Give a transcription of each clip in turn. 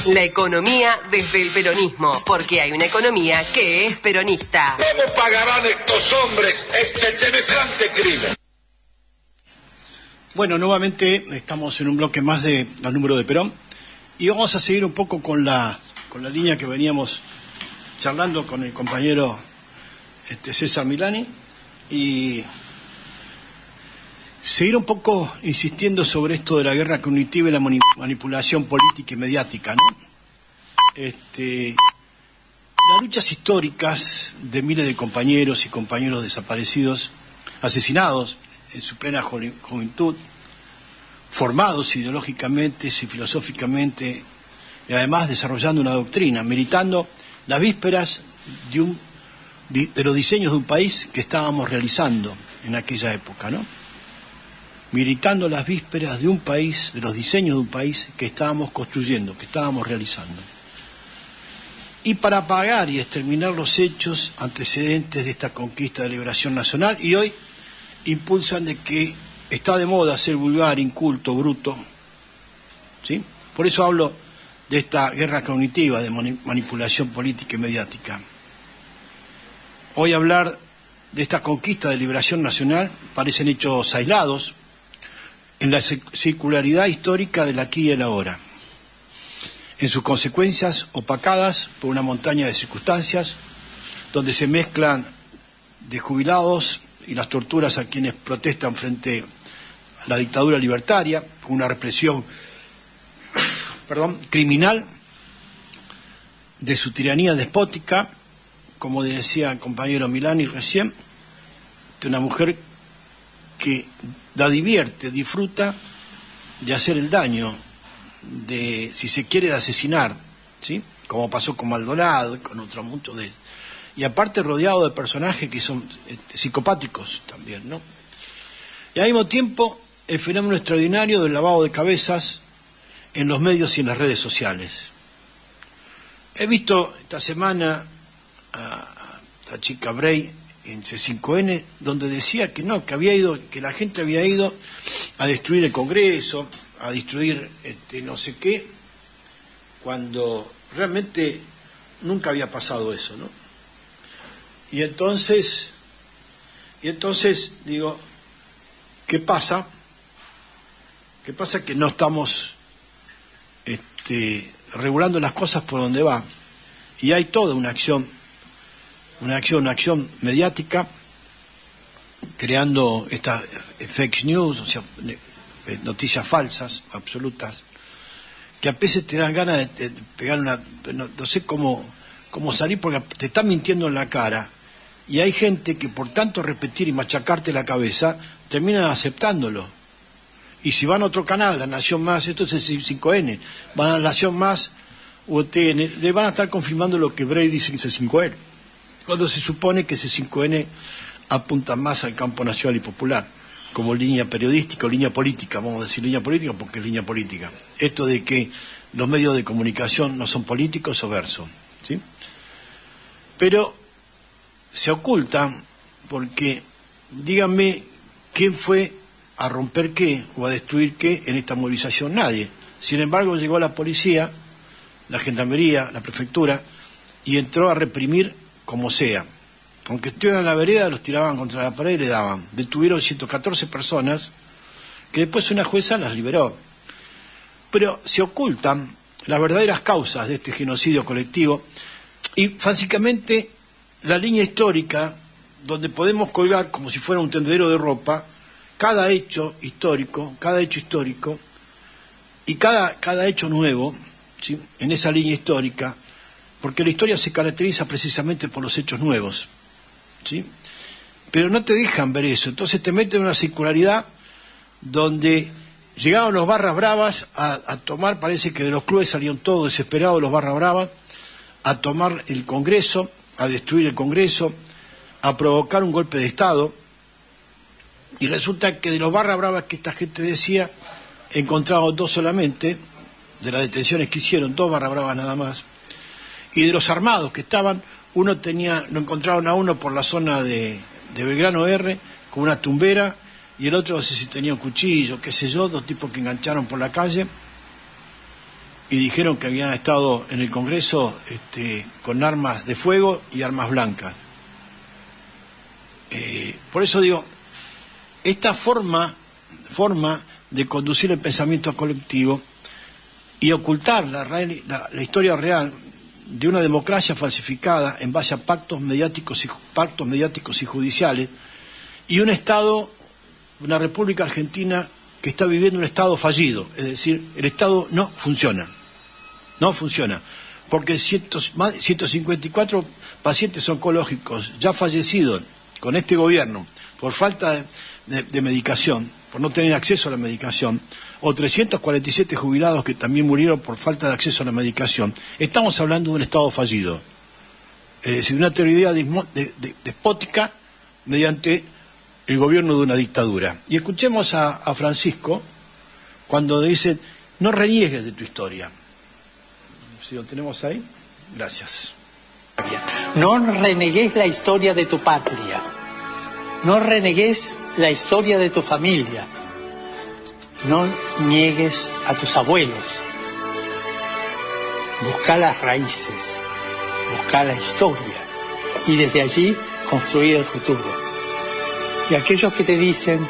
La economía desde el peronismo, porque hay una economía que es peronista. ¿Cómo pagarán estos hombres este semejante crimen? Bueno, nuevamente estamos en un bloque más de los números de Perón y vamos a seguir un poco con la línea que veníamos charlando con el compañero César Milani y seguir un poco insistiendo sobre esto de la guerra cognitiva y la manipulación política y mediática, ¿no? Las luchas históricas de miles de compañeros y compañeros desaparecidos, asesinados en su plena juventud, formados ideológicamente y filosóficamente, y además desarrollando una doctrina, militando las vísperas de los diseños de un país que estábamos realizando en aquella época, ¿no? Militando las vísperas de un país, de los diseños de un país que estábamos construyendo, que estábamos realizando. Y para apagar y exterminar los hechos antecedentes de esta conquista de liberación nacional, y hoy impulsan de que está de moda ser vulgar, inculto, bruto, ¿sí? Por eso hablo de esta guerra cognitiva, de manipulación política y mediática. Hoy hablar de esta conquista de liberación nacional parecen hechos aislados en la circularidad histórica del aquí y el ahora, en sus consecuencias opacadas por una montaña de circunstancias donde se mezclan de jubilados y las torturas a quienes protestan frente a la dictadura libertaria, con una represión criminal de su tiranía despótica, como decía el compañero Milani recién, de una mujer que disfruta de hacer el daño, de, si se quiere, de asesinar, ¿sí? Como pasó con Maldonado y con otros muchos de ellos. Y aparte rodeado de personajes que son psicopáticos también, ¿no? Y al mismo tiempo el fenómeno extraordinario del lavado de cabezas en los medios y en las redes sociales. He visto esta semana a la chica Bray en C5N, donde decía que no, que la gente había ido a destruir el Congreso, a destruir no sé qué, cuando realmente nunca había pasado eso, ¿no? Y entonces digo, ¿qué pasa? ¿Qué pasa? Que no estamos regulando las cosas por donde va. Y hay toda una acción mediática, creando estas fake news, o sea, noticias falsas, absolutas, que a veces te dan ganas de pegar no sé cómo salir, porque te están mintiendo en la cara, y hay gente que por tanto repetir y machacarte la cabeza, terminan aceptándolo. Y si van a otro canal, La Nación Más, esto es el 5N, van a La Nación Más, UTN, le van a estar confirmando lo que Bray dice en ese 5N, cuando se supone que ese 5N apunta más al campo nacional y popular, como línea periodística o línea política, vamos a decir línea política porque es línea política. Esto de que los medios de comunicación no son políticos o verso, ¿sí? Pero se ocultan porque, díganme, ¿quién fue a romper qué o a destruir qué en esta movilización? Nadie. Sin embargo, llegó la policía, la gendarmería, la prefectura, y entró a reprimir como sea. Aunque estuvieran en la vereda, los tiraban contra la pared y le daban. Detuvieron 114 personas, que después una jueza las liberó. Pero se ocultan las verdaderas causas de este genocidio colectivo y básicamente la línea histórica donde podemos colgar como si fuera un tendedero de ropa cada hecho histórico y cada hecho nuevo, ¿sí? En esa línea histórica, porque la historia se caracteriza precisamente por los hechos nuevos, ¿sí? Pero no te dejan ver eso, entonces te meten en una circularidad donde llegaron los barras bravas a tomar, parece que de los clubes salieron todos desesperados los barras bravas, a tomar el Congreso, a destruir el Congreso, a provocar un golpe de Estado, y resulta que de los barras bravas que esta gente decía, encontraron 2 solamente, de las detenciones que hicieron, 2 barras bravas nada más, y de los armados que estaban, lo encontraron a uno por la zona de Belgrano R, con una tumbera, y el otro no sé si tenía un cuchillo, qué sé yo, 2 tipos que engancharon por la calle, y dijeron que habían estado en el Congreso con armas de fuego y armas blancas. Por eso digo, esta forma de conducir el pensamiento colectivo y ocultar la historia real de una democracia falsificada en base a pactos mediáticos y judiciales, y un Estado, una República Argentina que está viviendo un Estado fallido, es decir, el Estado no funciona, porque 154 pacientes oncológicos ya fallecidos con este gobierno por falta de medicación, por no tener acceso a la medicación, o 347 jubilados que también murieron por falta de acceso a la medicación. Estamos hablando de un Estado fallido, es decir, una teoría despótica mediante el gobierno de una dictadura. Y escuchemos a Francisco cuando dice: no reniegues de tu historia. Si lo tenemos ahí, gracias. No renegues la historia de tu patria, no renegues la historia de tu familia, no niegues a tus abuelos. Busca las raíces, busca la historia y desde allí construir el futuro. Y aquellos que te dicen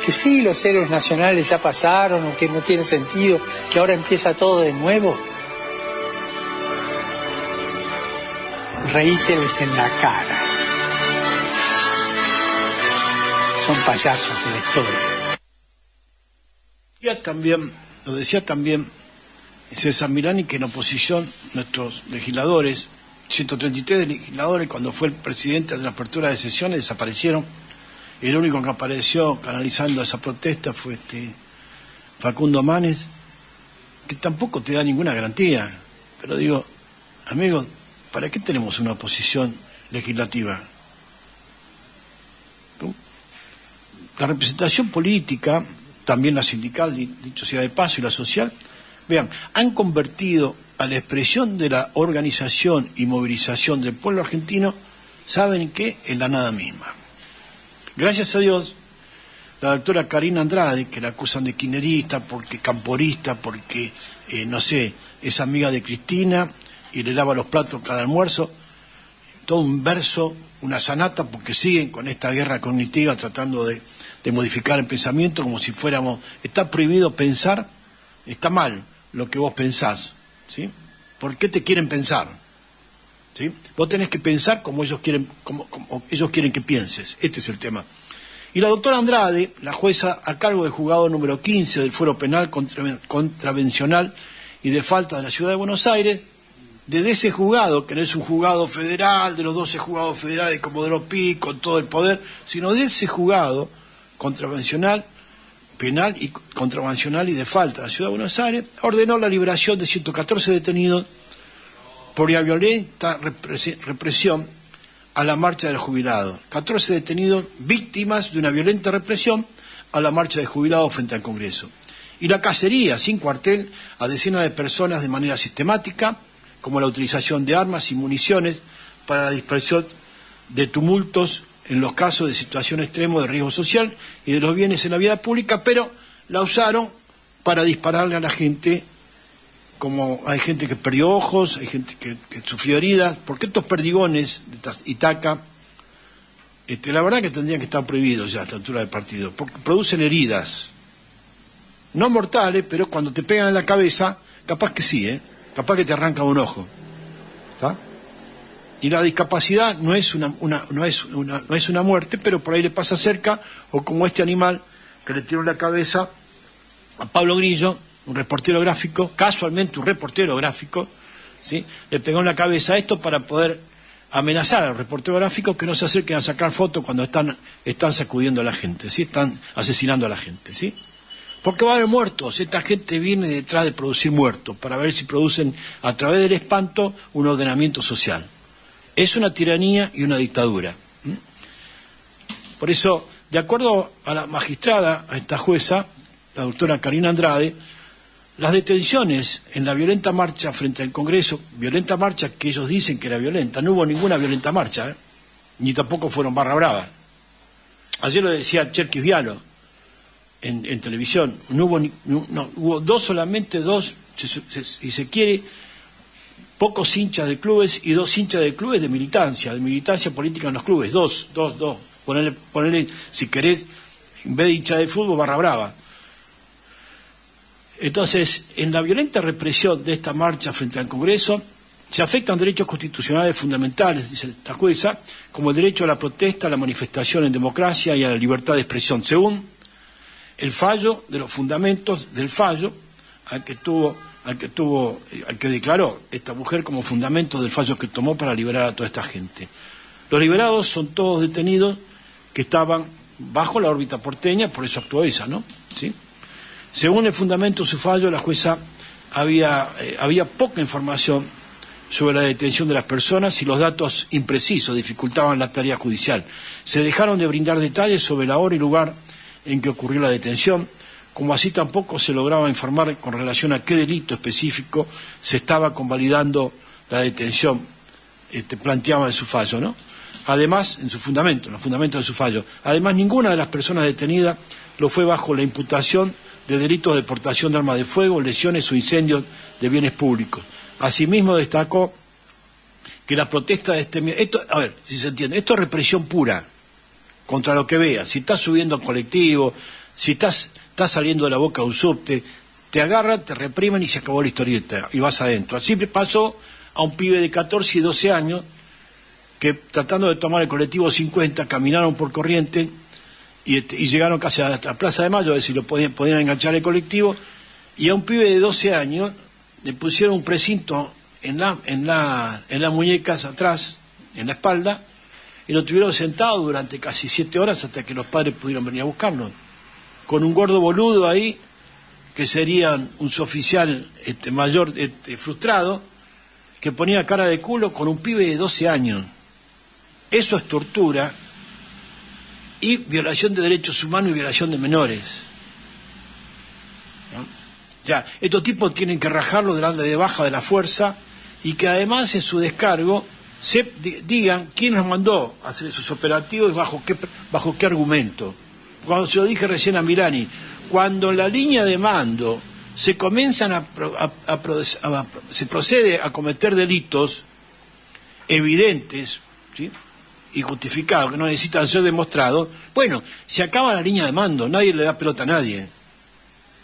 que sí, los héroes nacionales ya pasaron o que no tiene sentido, que ahora empieza todo de nuevo, reíteles en la cara. Son payasos de la historia. Lo decía también César Milani, que en oposición nuestros legisladores, 133 legisladores, cuando fue el presidente de la apertura de sesiones, desaparecieron. El único que apareció canalizando esa protesta fue Facundo Manes, que tampoco te da ninguna garantía. Pero digo, amigos, ¿para qué tenemos una oposición legislativa? La representación política, también la sindical, dicho sea de paso, y la social, vean, han convertido a la expresión de la organización y movilización del pueblo argentino, ¿saben qué? En la nada misma. Gracias a Dios, la doctora Karina Andrade, que la acusan de kirchnerista, porque camporista, porque, no sé, es amiga de Cristina y le lava los platos cada almuerzo, todo un verso, una sanata, porque siguen con esta guerra cognitiva tratando de modificar el pensamiento como si fuéramos, está prohibido pensar, está mal lo que vos pensás, ¿sí? ¿Por qué te quieren pensar? ¿Sí? Vos tenés que pensar como ellos quieren, como ellos quieren que pienses. Este es el tema. Y la doctora Andrade, la jueza a cargo del juzgado número 15 del Fuero Penal Contravencional y de Falta de la Ciudad de Buenos Aires, desde ese juzgado, que no es un juzgado federal, de los 12 juzgados federales de Comodoro Pi, con todo el poder, sino de ese juzgado contravencional, penal y contravencional y de Falta de la Ciudad de Buenos Aires, ordenó la liberación de 114 detenidos por la violenta represión a la marcha del jubilado. 14 detenidos víctimas de una violenta represión a la marcha de jubilados frente al Congreso. Y la cacería sin cuartel a decenas de personas de manera sistemática, como la utilización de armas y municiones para la dispersión de tumultos en los casos de situación extrema de riesgo social y de los bienes en la vida pública, pero la usaron para dispararle a la gente, como hay gente que perdió ojos, hay gente que sufrió heridas, porque estos perdigones de Itaca, la verdad que tendrían que estar prohibidos ya a esta altura del partido, porque producen heridas, no mortales, pero cuando te pegan en la cabeza, capaz que sí, capaz que te arranca un ojo, ¿está? Y la discapacidad no es una muerte, pero por ahí le pasa cerca, o como este animal que le tiró en la cabeza a Pablo Grillo, un reportero gráfico, casualmente un reportero gráfico, ¿sí? Le pegó en la cabeza esto para poder amenazar al reportero gráfico que no se acerquen a sacar fotos cuando están sacudiendo a la gente, ¿sí? Están asesinando a la gente, ¿sí? Porque va a haber muertos, esta gente viene detrás de producir muertos, para ver si producen a través del espanto un ordenamiento social. Es una tiranía y una dictadura. Por eso, de acuerdo a la magistrada, a esta jueza, la doctora Karina Andrade, las detenciones en la violenta marcha frente al Congreso, violenta marcha que ellos dicen que era violenta, no hubo ninguna violenta marcha, ni tampoco fueron barra brava. Ayer lo decía Cherkis Vialo en televisión, hubo solamente dos si se quiere, pocos hinchas de clubes y 2 hinchas de clubes de militancia política en los clubes, dos. Ponele, si querés, en vez de hincha de fútbol, barra brava. Entonces, en la violenta represión de esta marcha frente al Congreso, se afectan derechos constitucionales fundamentales, dice esta jueza, como el derecho a la protesta, a la manifestación en democracia y a la libertad de expresión, según el fallo de los fundamentos del fallo al que declaró esta mujer como fundamento del fallo que tomó para liberar a toda esta gente. Los liberados son todos detenidos que estaban bajo la órbita porteña, por eso actuó esa, ¿no? ¿Sí? Según el fundamento de su fallo, la jueza había poca información sobre la detención de las personas y los datos imprecisos dificultaban la tarea judicial. Se dejaron de brindar detalles sobre la hora y lugar en que ocurrió la detención, como así tampoco se lograba informar con relación a qué delito específico se estaba convalidando la detención, planteaba en su fallo, ¿no? Además, en los fundamentos de su fallo, además ninguna de las personas detenidas lo fue bajo la imputación de delitos de portación de armas de fuego, lesiones o incendios de bienes públicos. Asimismo destacó que la protesta de esto, a ver, si se entiende, esto es represión pura contra lo que veas. Si estás subiendo al colectivo, si estás saliendo de la boca de un subte, te agarran, te reprimen y se acabó la historieta y vas adentro. Así pasó a un pibe de 14 y 12 años que tratando de tomar el colectivo 50 caminaron por Corrientes y llegaron casi a la Plaza de Mayo a ver si lo podían enganchar el colectivo, y a un pibe de 12 años le pusieron un precinto en las muñecas atrás, en la espalda, y lo tuvieron sentado durante casi 7 horas hasta que los padres pudieron venir a buscarlo, con un gordo boludo ahí, que sería un suboficial mayor frustrado, que ponía cara de culo con un pibe de 12 años. Eso es tortura y violación de derechos humanos y violación de menores. ¿No? Ya, estos tipos tienen que rajarlo de baja de la fuerza y que además en su descargo digan quién los mandó a hacer esos operativos y bajo qué argumento. Cuando se lo dije recién a Milani, cuando en la línea de mando se comienzan se procede a cometer delitos evidentes, ¿sí?, y justificados, que no necesitan ser demostrados, bueno, se acaba la línea de mando, nadie le da pelota a nadie.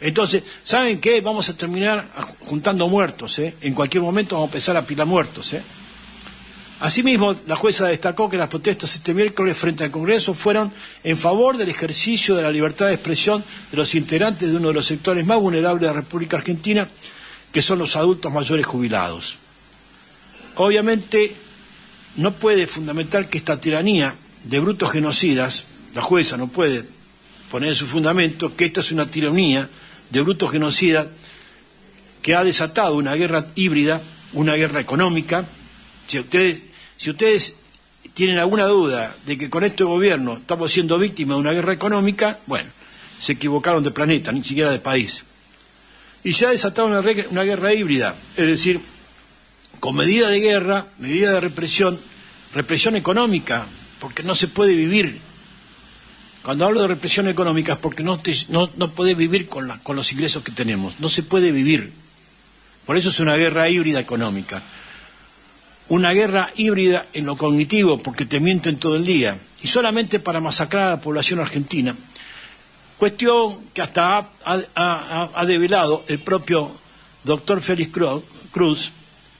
Entonces, ¿saben qué? Vamos a terminar juntando muertos, en cualquier momento vamos a empezar a apilar muertos, Asimismo, la jueza destacó que las protestas este miércoles frente al Congreso fueron en favor del ejercicio de la libertad de expresión de los integrantes de uno de los sectores más vulnerables de la República Argentina, que son los adultos mayores jubilados. Obviamente, no puede fundamentar que esta tiranía de brutos genocidas, la jueza no puede poner en su fundamento que esta es una tiranía de brutos genocidas que ha desatado una guerra híbrida, una guerra económica. Si ustedes tienen alguna duda de que con este gobierno estamos siendo víctimas de una guerra económica, bueno, se equivocaron de planeta, ni siquiera de país. Y se ha desatado una guerra híbrida, es decir, con medida de guerra, medida de represión económica, porque no se puede vivir. Cuando hablo de represión económica es porque no podés vivir con los ingresos que tenemos, no se puede vivir. Por eso es una guerra híbrida económica. Una guerra híbrida en lo cognitivo, porque te mienten todo el día, y solamente para masacrar a la población argentina. Cuestión que hasta ha develado el propio doctor Félix Cruz,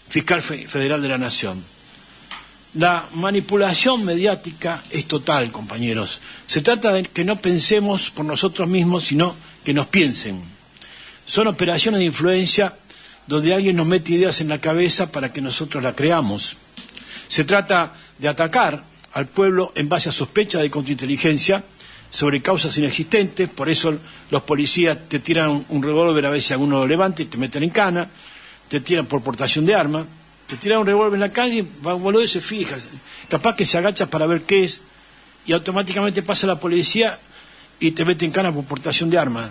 fiscal federal de la Nación. La manipulación mediática es total, compañeros. Se trata de que no pensemos por nosotros mismos, sino que nos piensen. Son operaciones de influencia donde alguien nos mete ideas en la cabeza para que nosotros la creamos. Se trata de atacar al pueblo en base a sospechas de contrainteligencia sobre causas inexistentes, por eso los policías te tiran un revólver a veces alguno lo levanta y te meten en cana, te tiran por portación de arma, te tiran un revólver en la calle, un boludo y se fija, capaz que se agacha para ver qué es, y automáticamente pasa la policía y te mete en cana por portación de arma.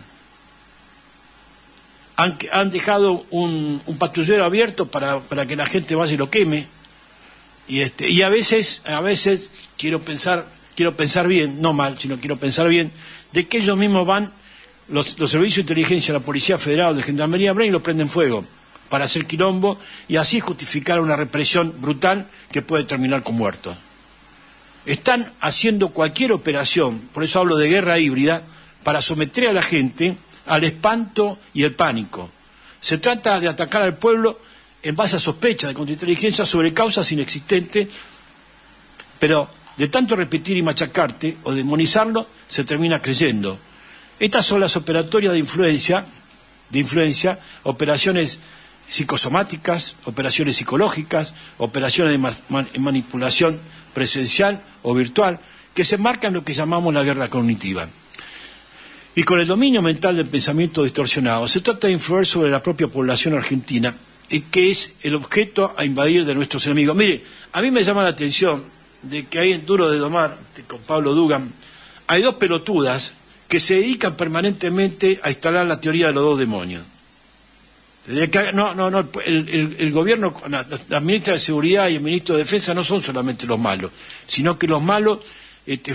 Han dejado un patrullero abierto para que la gente vaya y lo queme, y a veces quiero pensar bien, no mal, sino quiero pensar bien, de que ellos mismos van, los servicios de inteligencia, la Policía Federal, de Gendarmería, y lo prenden fuego. para hacer quilombo y así justificar una represión brutal que puede terminar con muertos. Están haciendo cualquier operación, por eso hablo de guerra híbrida, para someter a la gente al espanto y el pánico. Se trata de atacar al pueblo en base a sospechas de contrainteligencia sobre causas inexistentes, pero de tanto repetir y machacarte o demonizarlo, se termina creyendo. Estas son las operatorias de influencia, operaciones psicosomáticas, operaciones psicológicas, operaciones de manipulación presencial o virtual, que se enmarcan en lo que llamamos la guerra cognitiva. Y con el dominio mental del pensamiento distorsionado, se trata de influir sobre la propia población argentina, que es el objeto a invadir de nuestros enemigos. Mire, a mí me llama la atención de que ahí en Duro de Domar, con Pablo Dugan, hay dos pelotudas que se dedican permanentemente a instalar la teoría de los dos demonios. El gobierno, la ministra de Seguridad y el ministro de Defensa no son solamente los malos, sino que los malos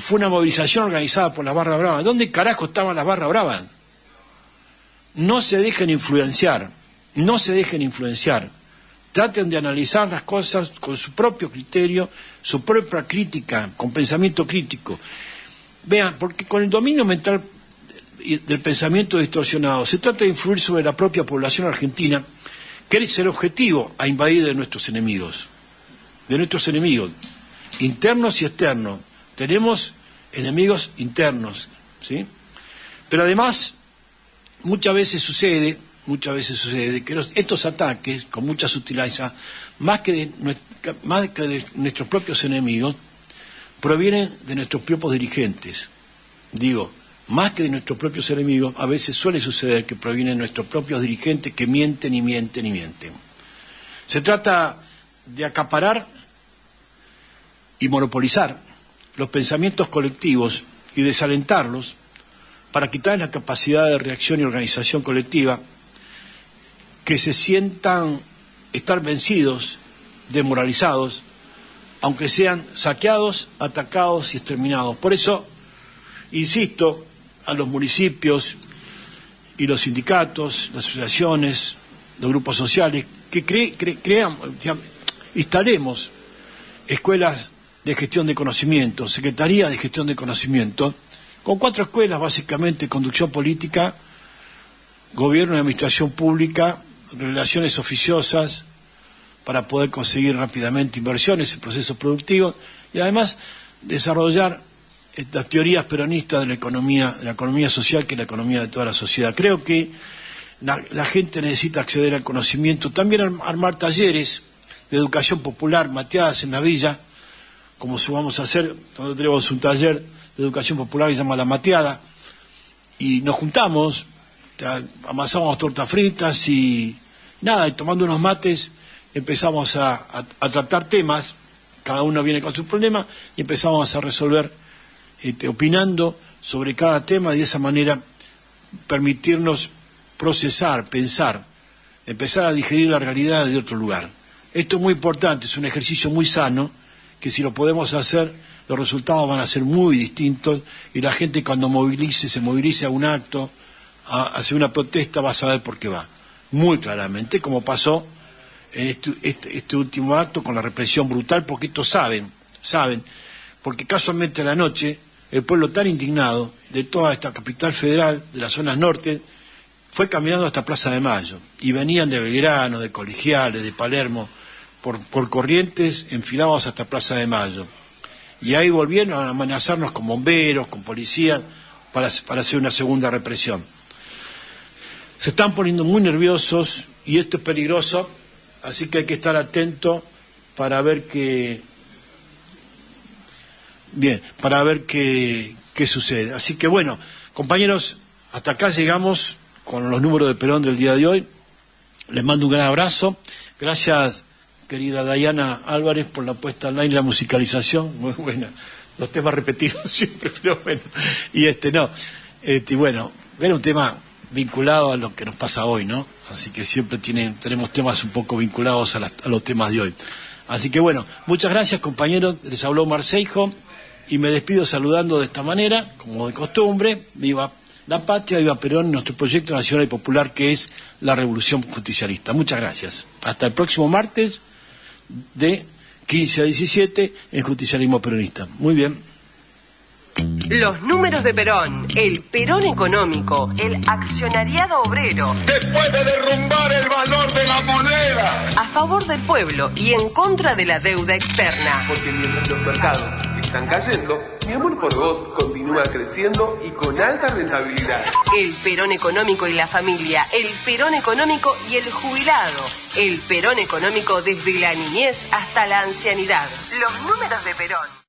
fue una movilización organizada por las barras bravas. ¿Dónde carajo estaban las barras bravas? No se dejen influenciar, no se dejen influenciar. Traten de analizar las cosas con su propio criterio, su propia crítica, con pensamiento crítico. Vean, porque con el dominio mental del pensamiento distorsionado se trata de influir sobre la propia población argentina, que es el objetivo a invadir de nuestros enemigos, internos y externos. Tenemos enemigos internos, ¿sí? Pero además, muchas veces sucede que estos ataques, con mucha sutileza, más que de nuestros propios enemigos, provienen de nuestros propios dirigentes. Digo, más que de nuestros propios enemigos, a veces suele suceder que provienen de nuestros propios dirigentes que mienten y mienten y mienten. Se trata de acaparar y monopolizar los pensamientos colectivos y desalentarlos para quitar la capacidad de reacción y organización colectiva, que se sientan estar vencidos, desmoralizados, aunque sean saqueados, atacados y exterminados. Por eso, insisto, a los municipios y los sindicatos, las asociaciones, los grupos sociales, que instalemos escuelas de gestión de conocimiento, secretarías de gestión de conocimiento, con 4 escuelas básicamente: conducción política, gobierno y administración pública, relaciones oficiosas, para poder conseguir rápidamente inversiones en procesos productivos, y además desarrollar las teorías peronistas de la economía social, que es la economía de toda la sociedad. Creo que la gente necesita acceder al conocimiento, también armar talleres de educación popular, mateadas en la villa, como vamos a hacer. Nosotros tenemos un taller de educación popular que se llama La Mateada, y nos juntamos, amasamos tortas fritas y nada, y tomando unos mates empezamos a tratar temas, cada uno viene con su problema y empezamos a resolver opinando sobre cada tema, y de esa manera permitirnos procesar, pensar, empezar a digerir la realidad de otro lugar. Esto es muy importante, es un ejercicio muy sano, que si lo podemos hacer, los resultados van a ser muy distintos, y la gente cuando se movilice a un acto, a hacer una protesta, va a saber por qué va, muy claramente, como pasó en este último acto con la represión brutal, porque estos saben, porque casualmente a la noche el pueblo tan indignado de toda esta capital federal, de las zonas norte, fue caminando hasta Plaza de Mayo, y venían de Belgrano, de Colegiales, de Palermo, por Corrientes, enfilados hasta Plaza de Mayo, y ahí volvieron a amenazarnos con bomberos, con policías, para hacer una segunda represión. Se están poniendo muy nerviosos, y esto es peligroso, así que hay que estar atento para ver qué sucede. Así que bueno, compañeros, hasta acá llegamos con los números de Perón del día de hoy. Les mando un gran abrazo. Gracias, querida Dayana Álvarez, por la puesta online y la musicalización, muy buena. Los temas repetidos siempre, pero bueno. Y bueno, era un tema vinculado a lo que nos pasa hoy, ¿no? Así que siempre tenemos temas un poco vinculados a los temas de hoy. Así que bueno, muchas gracias, compañeros. Les habló Marceijo, y me despido saludando de esta manera, como de costumbre. Viva la patria, viva Perón, nuestro proyecto nacional y popular que es la revolución justicialista. Muchas gracias. Hasta el próximo martes de 15 a 17 en Justicialismo Peronista. Muy bien. Los números de Perón, el Perón económico, el accionariado obrero. Después de derrumbar el valor de la moneda. A favor del pueblo y en contra de la deuda externa. Porque mientras los mercados están cayendo, mi amor por vos continúa creciendo y con alta rentabilidad. El Perón económico y la familia, el Perón económico y el jubilado. El Perón económico desde la niñez hasta la ancianidad. Los números de Perón.